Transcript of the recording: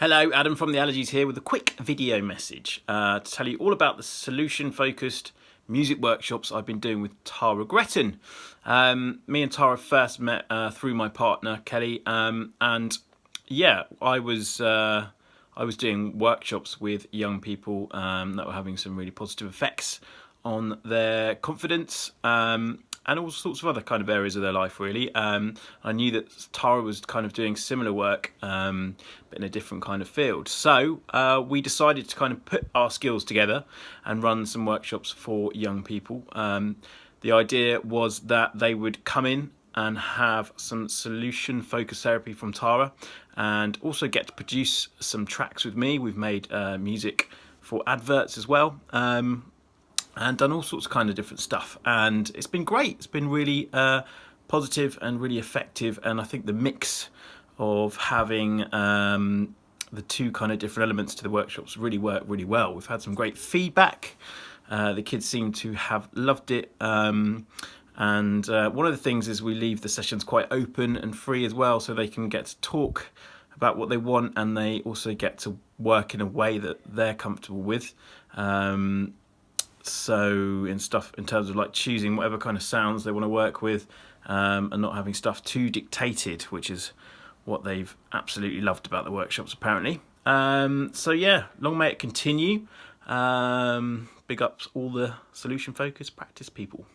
Hello, Adam from the Allergies here with a quick video message to tell you all about the solution-focused music workshops I've been doing with Tara Gretton. Me and Tara first met through my partner Kelly, and yeah, I was doing workshops with young people that were having some really positive effects on their confidence. And all sorts of other kind of areas of their life, really. I knew that Tara was kind of doing similar work, but in a different kind of field. So we decided to kind of put our skills together and run some workshops for young people. The idea was that they would come in and have some solution-focused therapy from Tara, and also get to produce some tracks with me. We've made music for adverts as well. And done all sorts of kind of different stuff, and it's been great. It's been really positive and really effective, and I think the mix of having the two kind of different elements to the workshops really worked really well. We've had some great feedback. The kids seem to have loved it, and one of the things is we leave the sessions quite open and free as well, so they can get to talk about what they want, and they also get to work in a way that they're comfortable with. So in terms of like choosing whatever kind of sounds they want to work with, and not having stuff too dictated, which is what they've absolutely loved about the workshops apparently. So yeah, long may it continue. Big ups all the solution focused practice people.